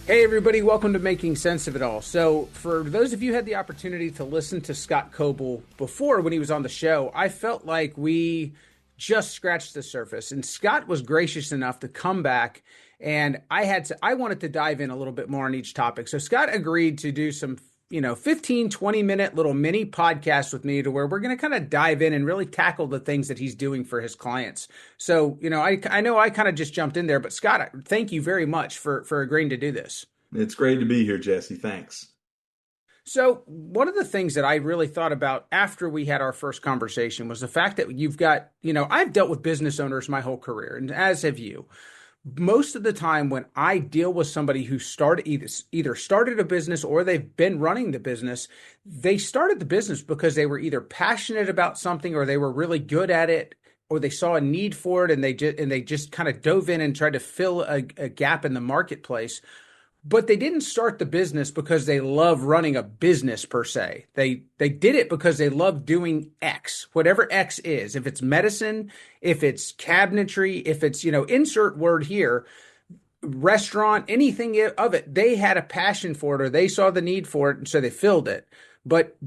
Hey everybody, welcome to Making Sense of It All. So, for those of you who had the opportunity to listen to Scott Coble before when he was on the show, I felt like we just scratched the surface. And Scott was gracious enough to come back, and I wanted to dive in a little bit more on each topic. So Scott agreed to do some 15, 20-minute little mini podcast with me to where we're going to kind of dive in and really tackle the things that he's doing for his clients. So, I know I kind of just jumped in there, but Scott, thank you very much for agreeing to do this. It's great to be here, Jesse. Thanks. So, one of the things that I really thought about after we had our first conversation was the fact that you've got, I've dealt with business owners my whole career, and as have you. Most of the time when I deal with somebody who either started a business or they've been running the business, they started the business because they were either passionate about something or they were really good at it or they saw a need for it and they just kind of dove in and tried to fill a gap in the marketplace. But they didn't start the business because they love running a business per se. They did it because they love doing X, whatever X is. If it's medicine, if it's cabinetry, if it's, insert word here, restaurant, anything of it, they had a passion for it or they saw the need for it, and so they filled it. But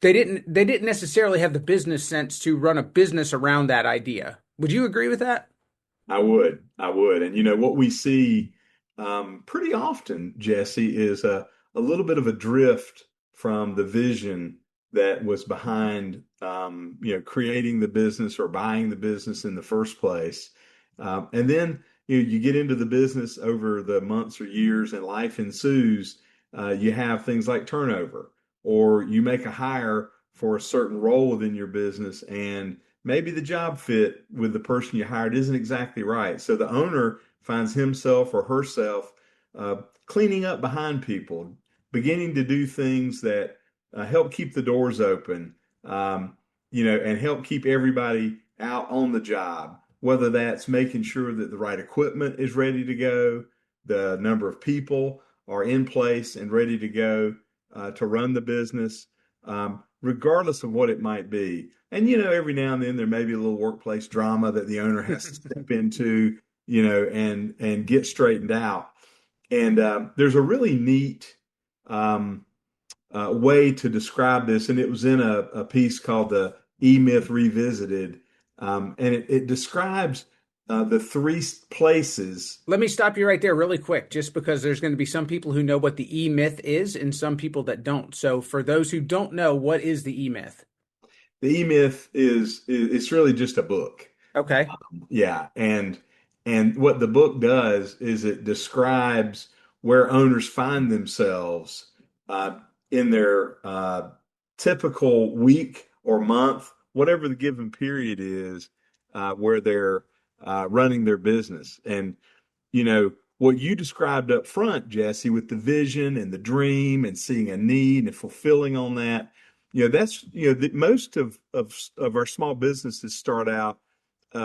they didn't necessarily have the business sense to run a business around that idea. Would you agree with that? I would. And what we see pretty often, Jesse, is a little bit of a drift from the vision that was behind, creating the business or buying the business in the first place. And then you get into the business over the months or years and life ensues. You have things like turnover, or you make a hire for a certain role within your business and maybe the job fit with the person you hired isn't exactly right. So the owner finds himself or herself cleaning up behind people, beginning to do things that help keep the doors open, and help keep everybody out on the job, whether that's making sure that the right equipment is ready to go, the number of people are in place and ready to go to run the business, regardless of what it might be. And, every now and then there may be a little workplace drama that the owner has to step into, and get straightened out. And there's a really neat way to describe this, and it was in a piece called the E-Myth Revisited, and it describes the three places. Let me stop you right there really quick, just because there's going to be some people who know what the E-Myth is and some people that don't. So for those who don't know, what is the E-Myth? The E-Myth is it's really just a book. Okay. Yeah, and what the book does is it describes where owners find themselves in their typical week or month, whatever the given period is, where they're running their business. And, what you described up front, Jesse, with the vision and the dream and seeing a need and fulfilling on that, that's, most of our small businesses start out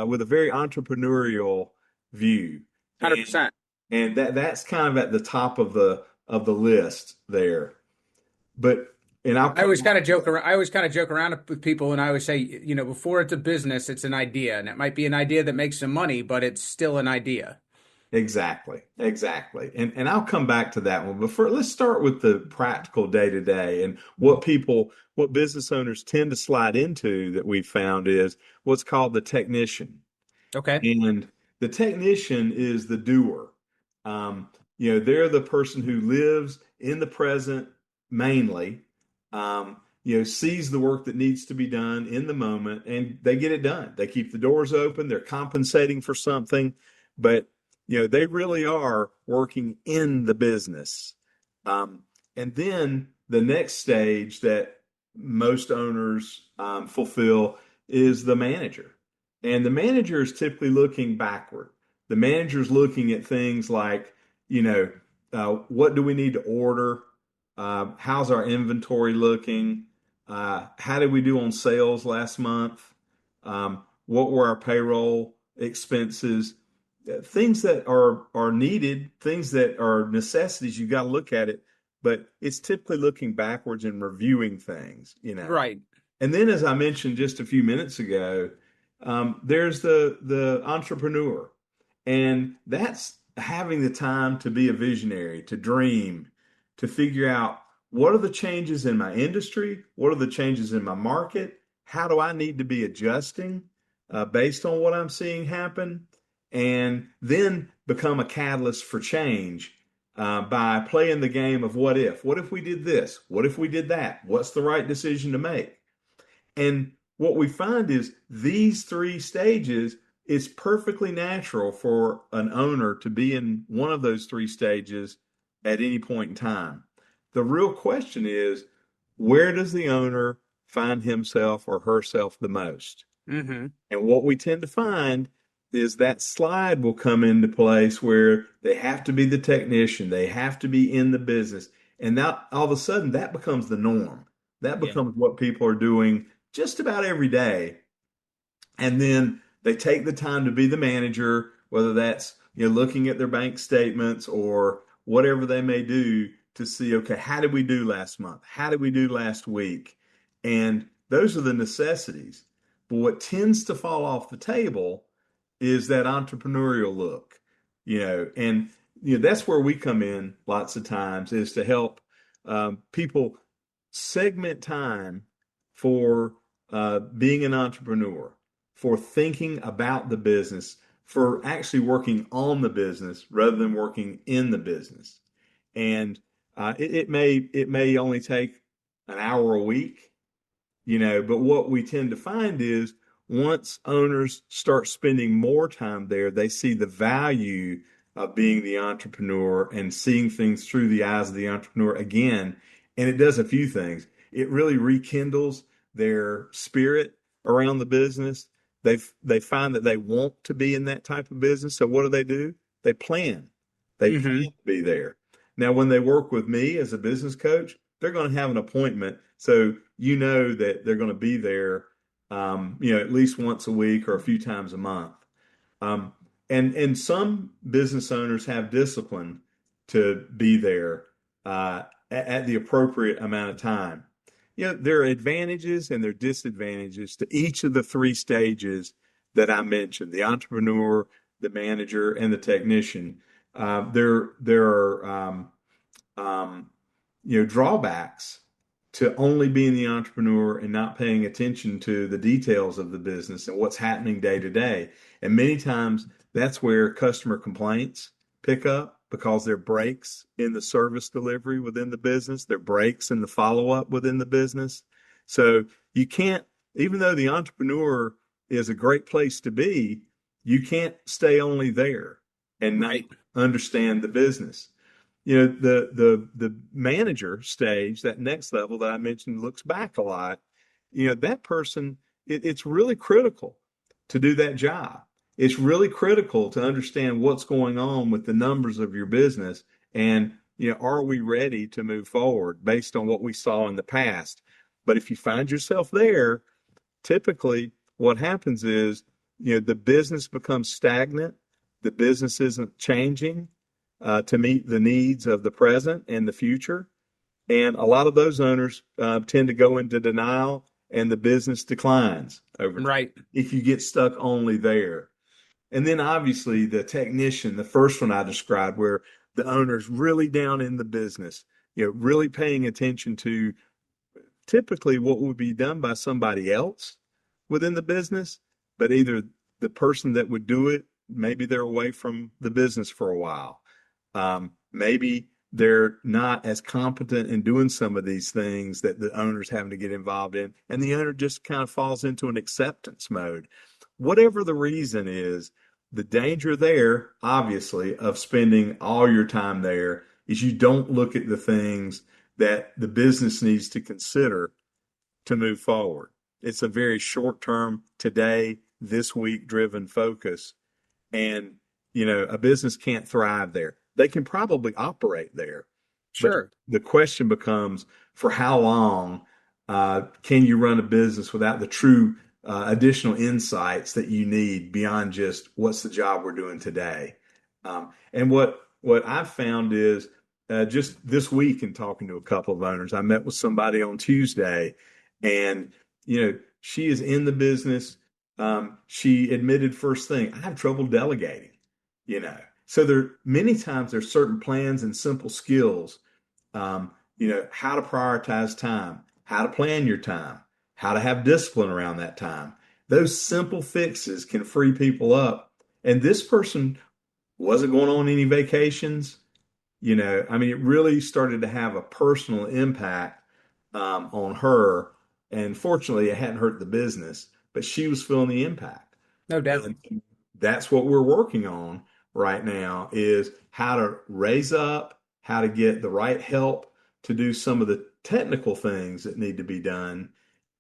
with a very entrepreneurial view. 100%. And that's kind of at the top of the list there. But and I'll I always kind of joke around. I always kind of joke around with people, and I always say, before it's a business, it's an idea, and it might be an idea that makes some money, but it's still an idea. Exactly. And I'll come back to that one. But let's start with the practical day to day and what business owners tend to slide into that we've found is what's called the technician. Okay. And the technician is the doer. They're the person who lives in the present mainly, sees the work that needs to be done in the moment and they get it done. They keep the doors open. They're compensating for something, but they really are working in the business. And then the next stage that most owners fulfill is the manager. And the manager is typically looking backward. The manager is looking at things like, what do we need to order? How's our inventory looking? How did we do on sales last month? What were our payroll expenses? Things that are needed, things that are necessities, you got to look at it. But it's typically looking backwards and reviewing things, Right. And then, as I mentioned just a few minutes ago, there's the entrepreneur, and that's having the time to be a visionary, to dream, to figure out what are the changes in my industry, what are the changes in my market, how do I need to be adjusting based on what I'm seeing happen, and then become a catalyst for change by playing the game of what if. What if we did this? What if we did that? What's the right decision to make? And what we find is these three stages, it's perfectly natural for an owner to be in one of those three stages at any point in time. The real question is, where does the owner find himself or herself the most? Mm-hmm. And what we tend to find is that slide will come into place where they have to be the technician, they have to be in the business. And now all of a sudden that becomes the norm. That Yeah. becomes what people are doing just about every day. And then they take the time to be the manager, whether that's looking at their bank statements or whatever they may do to see, okay, how did we do last month? How did we do last week? And those are the necessities. But what tends to fall off the table is that entrepreneurial look, and that's where we come in lots of times is to help people segment time for being an entrepreneur, for thinking about the business, for actually working on the business rather than working in the business. And it may only take an hour a week, but what we tend to find is once owners start spending more time there, they see the value of being the entrepreneur and seeing things through the eyes of the entrepreneur again. And it does a few things. It really rekindles their spirit around the business. They find that they want to be in that type of business. So what do? They plan. They plan Mm-hmm. to be there. Now, when they work with me as a business coach, they're going to have an appointment. So that they're going to be there, at least once a week or a few times a month. Um, and some business owners have discipline to be there at the appropriate amount of time. There are advantages and there are disadvantages to each of the three stages that I mentioned: the entrepreneur, the manager, and the technician. There are drawbacks to only being the entrepreneur and not paying attention to the details of the business and what's happening day to day. And many times that's where customer complaints pick up because there are breaks in the service delivery within the business, there are breaks in the follow up within the business. So you can't, even though the entrepreneur is a great place to be, you can't stay only there and not Right. understand the business. The manager stage, that next level that I mentioned, looks back a lot. That person, it's really critical to do that job. It's really critical to understand what's going on with the numbers of your business, and are we ready to move forward based on what we saw in the past? But if you find yourself there, typically what happens is the business becomes stagnant, the business isn't changing to meet the needs of the present and the future. And a lot of those owners tend to go into denial and the business declines over time Right. if you get stuck only there. And then obviously the technician, the first one I described, where the owner's really down in the business, really paying attention to typically what would be done by somebody else within the business, but either the person that would do it, maybe they're away from the business for a while. Maybe they're not as competent in doing some of these things that the owner's having to get involved in, and the owner just kind of falls into an acceptance mode. Whatever the reason is, the danger there, obviously, of spending all your time there is you don't look at the things that the business needs to consider to move forward. It's a very short term, today, this week driven focus. And, a business can't thrive there. They can probably operate there, but Sure. the question becomes for how long can you run a business without the true additional insights that you need beyond just what's the job we're doing today? And what I've found is just this week in talking to a couple of owners, I met with somebody on Tuesday, and she is in the business. She admitted first thing, I have trouble delegating, you know. So there many times there's certain plans and simple skills, how to prioritize time, how to plan your time, how to have discipline around that time. Those simple fixes can free people up. And this person wasn't going on any vacations. I mean, it really started to have a personal impact on her. And fortunately, it hadn't hurt the business, but she was feeling the impact. No doubt. And that's what we're working on right now is how to raise up, how to get the right help to do some of the technical things that need to be done,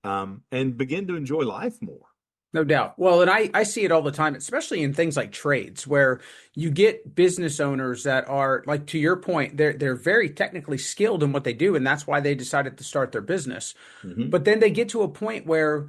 and begin to enjoy life more. No doubt. Well, and I see it all the time, especially in things like trades, where you get business owners that are like to your point, they're very technically skilled in what they do, and that's why they decided to start their business. Hmm. But then they get to a point where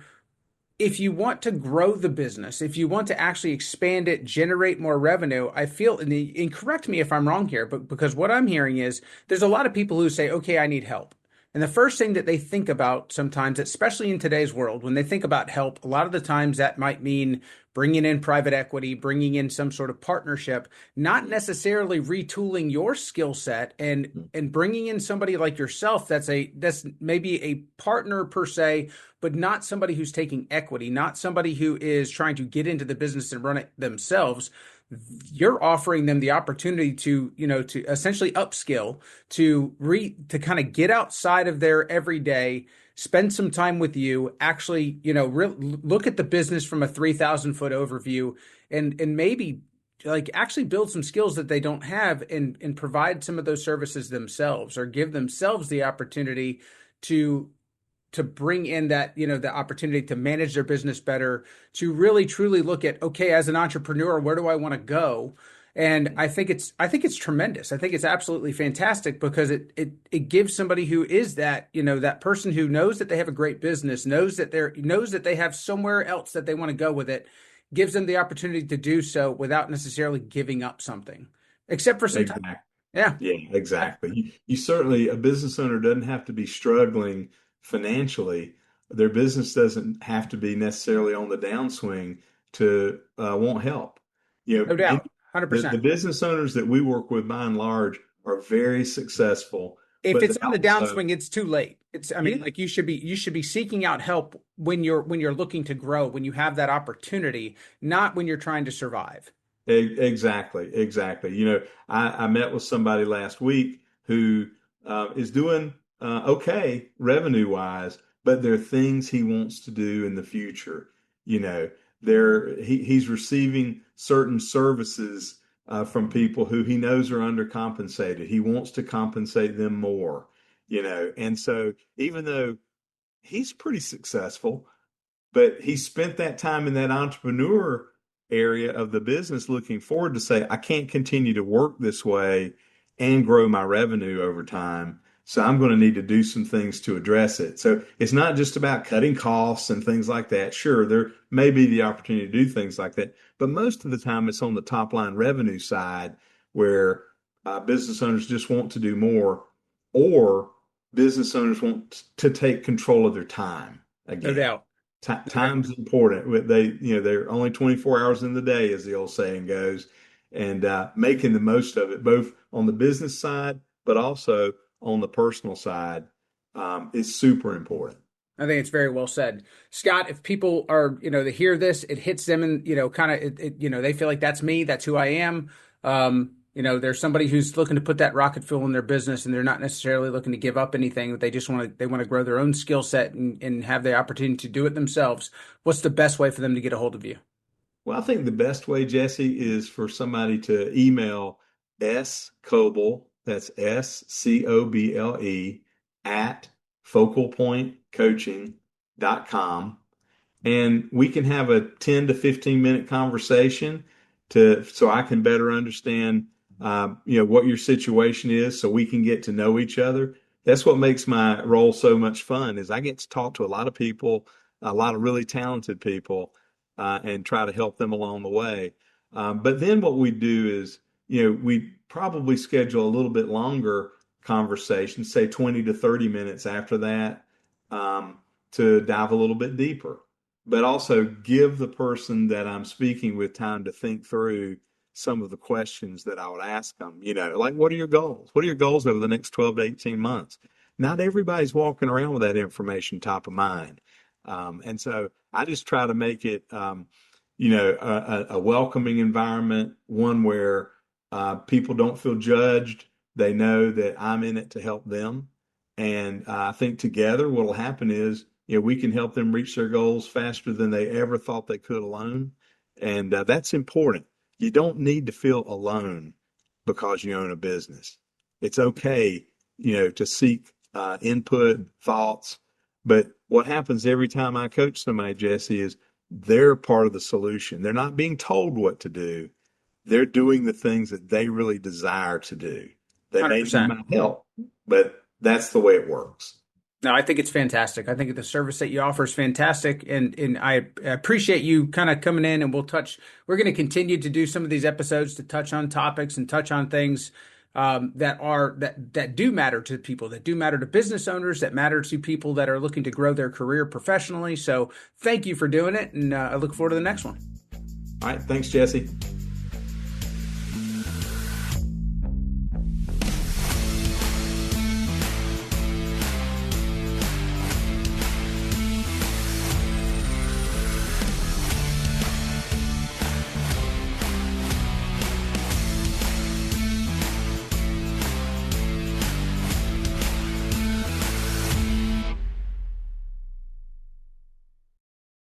if you want to grow the business, if you want to actually expand it, generate more revenue, I feel, and correct me if I'm wrong here, but because what I'm hearing is there's a lot of people who say, okay, I need help. And the first thing that they think about sometimes, especially in today's world, when they think about help, a lot of the times that might mean bringing in private equity, bringing in some sort of partnership, not necessarily retooling your skill set and bringing in somebody like yourself that's maybe a partner per se, but not somebody who's taking equity, not somebody who is trying to get into the business and run it themselves. You're offering them the opportunity to essentially upskill, to kind of get outside of their everyday, spend some time with you, actually, look at the business from a 3,000 foot overview, and maybe like actually build some skills that they don't have, and provide some of those services themselves, or give themselves the opportunity to bring in that, the opportunity to manage their business better, to really truly look at, okay, as an entrepreneur, where do I want to go? And I think it's tremendous. I think it's absolutely fantastic because it gives somebody who is that, that person who knows that they have a great business, knows that they have somewhere else that they want to go with it, gives them the opportunity to do so without necessarily giving up something, except for some time. Exactly. Yeah, Yeah, exactly. You certainly, a business owner doesn't have to be struggling financially. Their business doesn't have to be necessarily on the downswing to want help. no doubt, The 100%. business owners that we work with by and large are very successful, If but it's they on the also, downswing, it's too late. I mean, yeah, like you should be seeking out help when you're looking to grow, when you have that opportunity, not when you're trying to survive. exactly, exactly. I met with somebody last week who is doing okay revenue wise, but there are things he wants to do in the future. You know, he's receiving certain services from people who he knows are undercompensated. He wants to compensate them more. And so even though he's pretty successful, but he spent that time in that entrepreneur area of the business looking forward to say, I can't continue to work this way and grow my revenue over time. So I'm going to need to do some things to address it. So it's not just about cutting costs and things like that. Sure, there may be the opportunity to do things like that, but most of the time it's on the top line revenue side where business owners just want to do more, or business owners want to take control of their time No again. doubt. No doubt. Time's important. They're only 24 hours in the day, as the old saying goes, and making the most of it, both on the business side, but also on the personal side, is super important. I think it's very well said. Scott, if people are, they hear this, it hits them and, kind of, they feel like that's me, that's who I am. There's somebody who's looking to put that rocket fuel in their business, and they're not necessarily looking to give up anything. They just they want to grow their own skill set and have the opportunity to do it themselves. What's the best way for them to get a hold of you? Well, I think the best way, Jesse, is for somebody to email S Coble, that's SCOBLE, at focalpointcoaching.com, and we can have a 10 to 15-minute conversation so I can better understand what your situation is, so we can get to know each other. That's what makes my role so much fun, is I get to talk to a lot of people, a lot of really talented people, and try to help them along the way. But then what we do is, we probably schedule a little bit longer conversation, say 20 to 30 minutes after that, to dive a little bit deeper, but also give the person that I'm speaking with time to think through some of the questions that I would ask them, like, what are your goals? What are your goals over the next 12 to 18 months? Not everybody's walking around with that information top of mind. And so I just try to make it, a welcoming environment, one where people don't feel judged. They know that I'm in it to help them. And I think together what will happen is, we can help them reach their goals faster than they ever thought they could alone. And that's important. You don't need to feel alone because you own a business. It's okay, to seek input, thoughts. But what happens every time I coach somebody, Jesse, is they're part of the solution. They're not being told what to do. They're doing the things that they really desire to do. They may need 100%. my help, but that's the way it works. No, I think it's fantastic. I think the service that you offer is fantastic, and I appreciate you kind of coming in. And we're going to continue to do some of these episodes to touch on topics and touch on things that do matter to people, that do matter to business owners, that matter to people that are looking to grow their career professionally. So, thank you for doing it, and I look forward to the next one. All right, thanks, Jesse.